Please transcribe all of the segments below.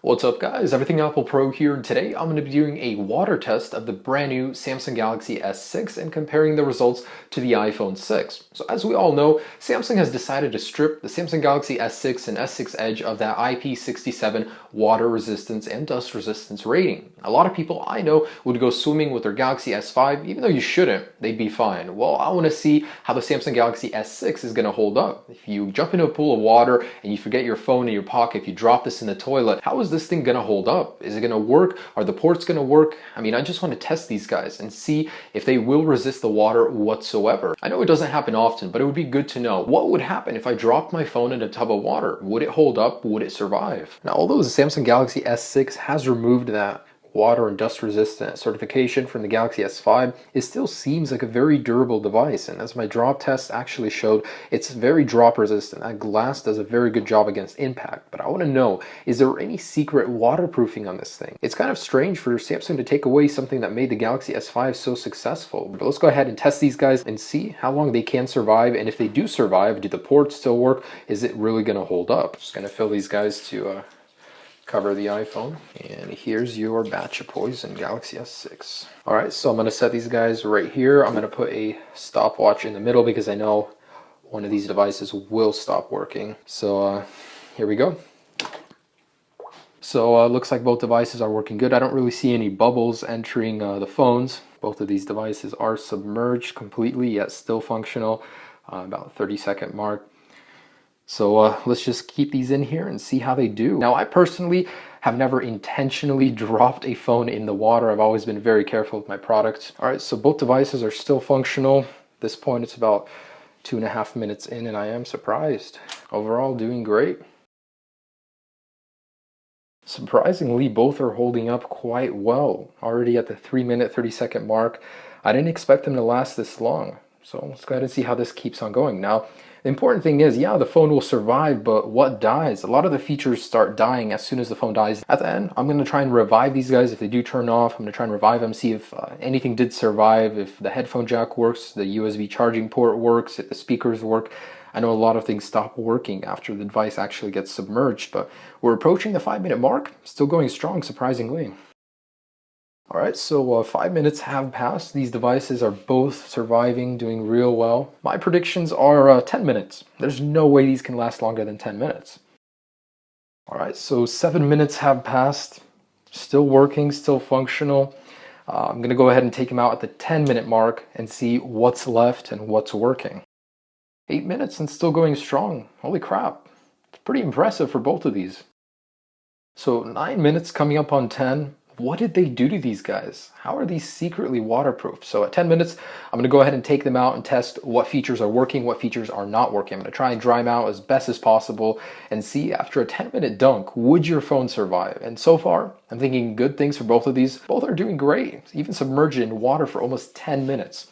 What's up guys, Everything Apple Pro here, and today I'm going to be doing a water test of the brand new Samsung Galaxy S6 and comparing the results to the iPhone 6. So as we all know, Samsung has decided to strip the Samsung Galaxy S6 and S6 Edge of that IP67 water resistance and dust resistance rating. A lot of people I know would go swimming with their Galaxy S5, even though you shouldn't, they'd be fine. Well, I want to see how the Samsung Galaxy S6 is going to hold up. If you jump into a pool of water and you forget your phone in your pocket, if you drop this in the toilet, how is this thing gonna hold up? Is it gonna work? Are the ports gonna work? I mean, I just want to test these guys and see if they will resist the water whatsoever. I know it doesn't happen often, but it would be good to know. What would happen if I dropped my phone in a tub of water? Would it hold up? Would it survive? Now, although the Samsung Galaxy S6 has removed that water and dust resistant certification from the Galaxy S5, it still seems like a very durable device, and as my drop test actually showed, it's very drop resistant. That glass does a very good job against impact. But I want to know, is there any secret waterproofing on this thing? It's kind of strange for Samsung to take away something that made the Galaxy S5 so successful. But let's go ahead and test these guys and see how long they can survive, and if they do survive, do the ports still work? Is it really going to hold up? Just going to fill these guys to cover the iPhone, and here's your batch of poison Galaxy S6. Alright, so I'm going to set these guys right here. I'm going to put a stopwatch in the middle because I know one of these devices will stop working. So here we go. So looks like both devices are working good. I don't really see any bubbles entering the phones. Both of these devices are submerged completely, yet still functional. About 30-second mark. So let's just keep these in here and see how they do. Now, I personally have never intentionally dropped a phone in the water. I've always been very careful with my products. All right, so both devices are still functional. At this point, it's about 2.5 minutes in, and I am surprised. Overall, doing great. Surprisingly, both are holding up quite well. Already at the 3-minute, 30-second mark. I didn't expect them to last this long. So let's go ahead and see how this keeps on going. Now, the important thing is, yeah, the phone will survive, but what dies? A lot of the features start dying as soon as the phone dies. At the end, I'm going to try and revive these guys. If they do turn off, I'm going to try and revive them, see if anything did survive, if the headphone jack works, the USB charging port works, if the speakers work. I know a lot of things stop working after the device actually gets submerged, but we're approaching the 5-minute mark. Still going strong, surprisingly. Alright, so 5 minutes have passed. These devices are both surviving, doing real well. My predictions are 10 minutes. There's no way these can last longer than 10 minutes. Alright, so 7 minutes have passed. Still working, still functional. I'm going to go ahead and take them out at the 10-minute mark and see what's left and what's working. 8 minutes and still going strong. Holy crap. It's pretty impressive for both of these. So 9 minutes coming up on 10. What did they do to these guys? How are these secretly waterproof? So at 10 minutes, I'm going to go ahead and take them out and test what features are working, what features are not working. I'm going to try and dry them out as best as possible and see, after a 10-minute dunk, would your phone survive? And so far, I'm thinking good things for both of these. Both are doing great, even submerged in water for almost 10 minutes.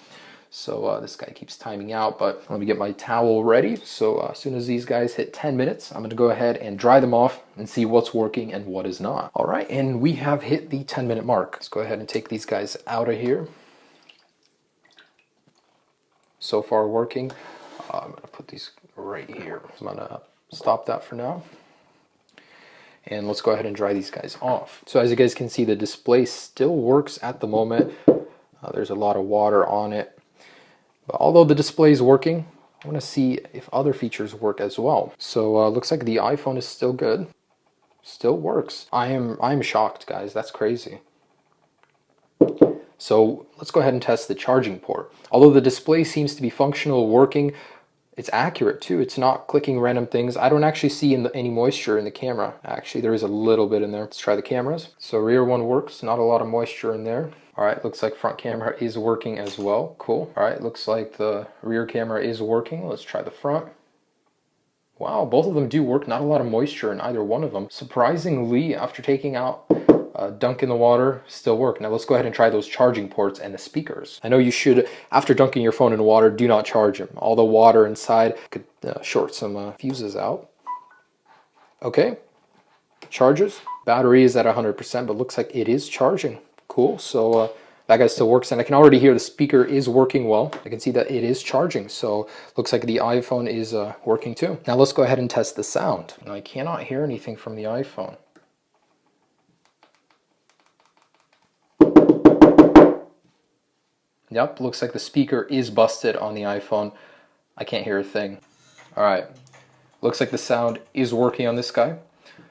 So this guy keeps timing out, but let me get my towel ready. So as soon as these guys hit 10 minutes, I'm going to go ahead and dry them off and see what's working and what is not. All right, and we have hit the 10-minute mark. Let's go ahead and take these guys out of here. So far working. I'm going to put these right here. I'm going to stop that for now. And let's go ahead and dry these guys off. So as you guys can see, the display still works at the moment. There's a lot of water on it. But although the display is working, I want to see if other features work as well. So looks like the iPhone is still good. Still works. I'm shocked, guys. That's crazy. So let's go ahead and test the charging port. Although the display seems to be functional, working, it's accurate too. It's not clicking random things. I don't actually see any moisture in the camera. Actually, there is a little bit in there. Let's try the cameras. So rear one works. Not a lot of moisture in there. All right, looks like front camera is working as well. Cool. All right, looks like the rear camera is working. Let's try the front. Wow, both of them do work. Not a lot of moisture in either one of them. Surprisingly, after taking out a dunk in the water, still work. Now let's go ahead and try those charging ports and the speakers. I know you should, after dunking your phone in water, do not charge them. All the water inside could short some fuses out. Okay, charges. Battery is at 100%, but looks like it is charging. Cool, so that guy still works, and I can already hear the speaker is working well. I can see that it is charging, so looks like the iPhone is working too. Now let's go ahead and test the sound. Now, I cannot hear anything from the iPhone. Yep, looks like the speaker is busted on the iPhone. I can't hear a thing. All right, looks like the sound is working on this guy.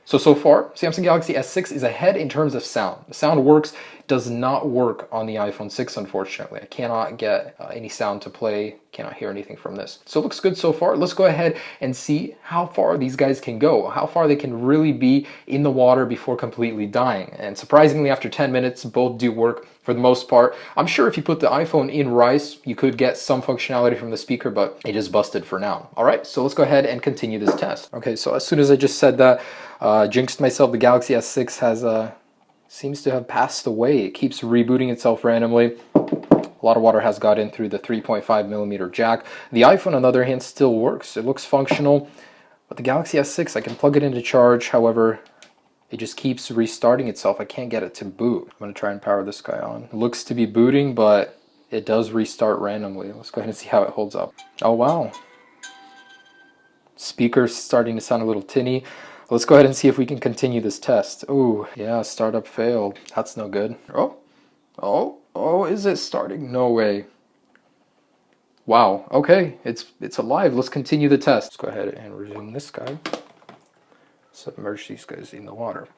So far, Samsung Galaxy S6 is ahead in terms of sound. The sound works, does not work on the iPhone 6, unfortunately. I cannot get any sound to play, cannot hear anything from this. So it looks good so far. Let's go ahead and see how far these guys can go, how far they can really be in the water before completely dying. And surprisingly, after 10 minutes, both do work for the most part. I'm sure if you put the iPhone in rice, you could get some functionality from the speaker, but it is busted for now. All right, so let's go ahead and continue this test. Okay, so as soon as I just said that, jinxed myself, the Galaxy S6 has seems to have passed away. It keeps rebooting itself randomly. A lot of water has got in through the 3.5mm jack. The iPhone, on the other hand, still works. It looks functional, but the Galaxy S6, I can plug it into charge. However, it just keeps restarting itself. I can't get it to boot. I'm going to try and power this guy on. It looks to be booting, but it does restart randomly. Let's go ahead and see how it holds up. Oh, wow. Speaker's starting to sound a little tinny. Let's go ahead and see if we can continue this test. Oh, yeah, startup failed. That's no good. Oh, is it starting? No way. Wow, okay, it's alive. Let's continue the test. Let's go ahead and resume this guy. Submerge these guys in the water.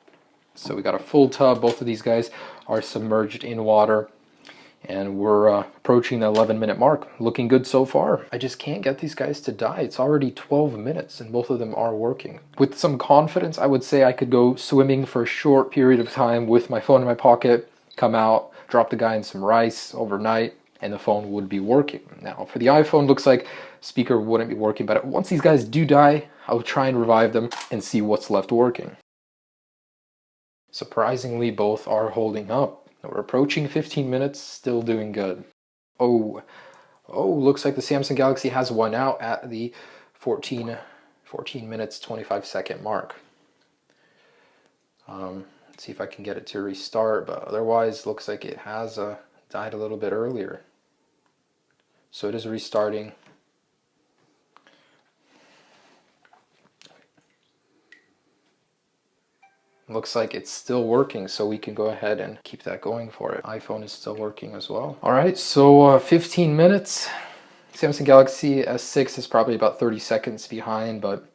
So we got a full tub. Both of these guys are submerged in water. And we're approaching the 11-minute mark. Looking good so far. I just can't get these guys to die. It's already 12 minutes and both of them are working. With some confidence, I would say I could go swimming for a short period of time with my phone in my pocket, come out, drop the guy in some rice overnight, and the phone would be working. Now, for the iPhone, looks like speaker wouldn't be working, but once these guys do die, I'll try and revive them and see what's left working. Surprisingly, both are holding up. We're approaching 15 minutes, still doing good. Oh, looks like the Samsung Galaxy has won out at the 14 minutes, 25-second mark. Let's see if I can get it to restart, but otherwise looks like it has died a little bit earlier. So it is restarting. Looks like it's still working, so we can go ahead and keep that going for it. iPhone is still working as well. All right, so 15 minutes. Samsung Galaxy S6 is probably about 30 seconds behind, but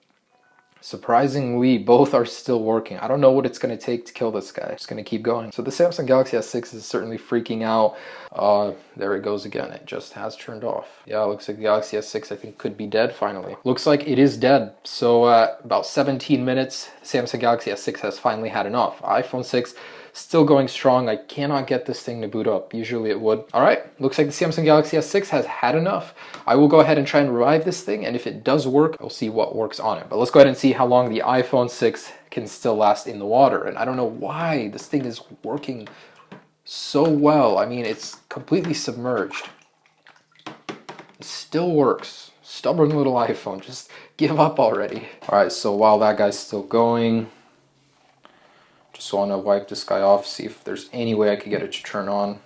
surprisingly, both are still working. I don't know what it's going to take to kill this guy. It's going to keep going. So the Samsung Galaxy S6 is certainly freaking out. There it goes again. It just has turned off. Yeah, looks like the Galaxy S6, I think, could be dead finally. Looks like it is dead. So about 17 minutes, Samsung Galaxy S6 has finally had enough. iPhone 6 still going strong. I cannot get this thing to boot up. Usually it would. All right, looks like the Samsung Galaxy S6 has had enough. I will go ahead and try and revive this thing, and if it does work, we'll see what works on it. But let's go ahead and see how long the iPhone 6 can still last in the water. And I don't know why this thing is working so well. I mean, it's completely submerged. It still works. Stubborn little iPhone, just give up already. All right, so while that guy's still going, just want to wipe this guy off, see if there's any way I could get it to turn on.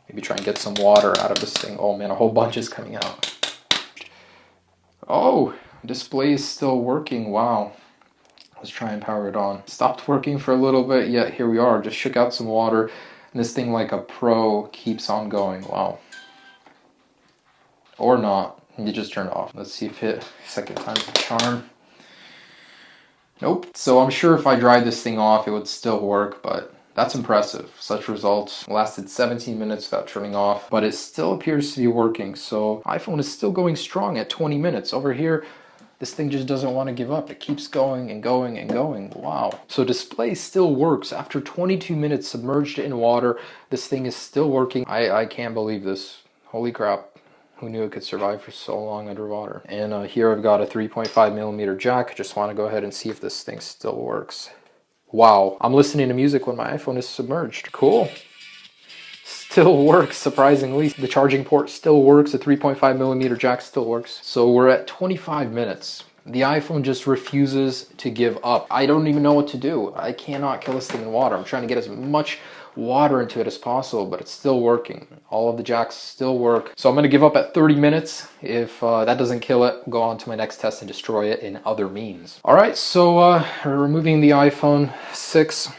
Maybe try and get some water out of this thing. Oh man, a whole bunch is coming out. Oh, display is still working. Wow. Let's try and power it on. Stopped working for a little bit, yet here we are. Just shook out some water, and this thing, like a pro, keeps on going. Wow. Or not. It just turned off. Let's see if it second time's the charm. Nope. So I'm sure if I dried this thing off, it would still work, but that's impressive. Such results. Lasted 17 minutes without turning off, but it still appears to be working. So iPhone is still going strong at 20 minutes. Over here, this thing just doesn't want to give up. It keeps going and going and going. Wow. So display still works. After 22 minutes submerged in water, this thing is still working. I can't believe this. Holy crap. Who knew it could survive for so long underwater? And here I've got a 3.5mm jack. Just want to go ahead and see if this thing still works. Wow, I'm listening to music when my iPhone is submerged. Cool. Still works, surprisingly. The charging port still works. The 3.5mm jack still works. So we're at 25 minutes. The iPhone just refuses to give up. I don't even know what to do. I cannot kill this thing in water. I'm trying to get as much water into it as possible, but it's still working. All of the jacks still work. So I'm going to give up at 30 minutes. If that doesn't kill it, I'll go on to my next test and destroy it in other means. All right, so removing the iPhone 6.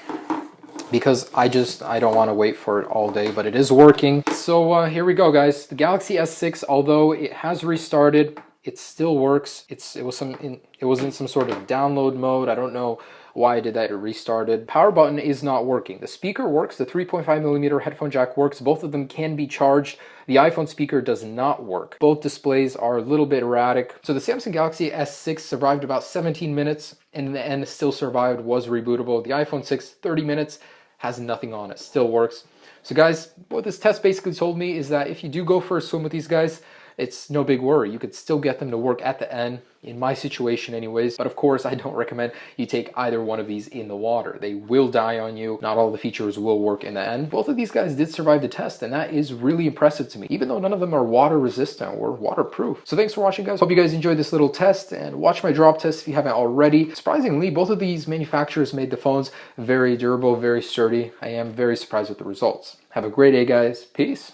because I don't want to wait for it all day, but it is working. So here we go, guys. The Galaxy S6, although it has restarted, it still works. It was in some sort of download mode. I don't know why I did that. It restarted. Power button is not working. The speaker works. The 3.5mm headphone jack works. Both of them can be charged. The iPhone speaker does not work. Both displays are a little bit erratic. So the Samsung Galaxy S6 survived about 17 minutes and in the end still survived, was rebootable. The iPhone 6, 30 minutes, has nothing on it, still works. So guys, what this test basically told me is that if you do go for a swim with these guys, it's no big worry. You could still get them to work at the end, in my situation anyways. But of course, I don't recommend you take either one of these in the water. They will die on you. Not all the features will work in the end. Both of these guys did survive the test, and that is really impressive to me, even though none of them are water resistant or waterproof. So thanks for watching, guys. Hope you guys enjoyed this little test, and watch my drop test if you haven't already. Surprisingly, both of these manufacturers made the phones very durable, very sturdy. I am very surprised with the results. Have a great day, guys. Peace.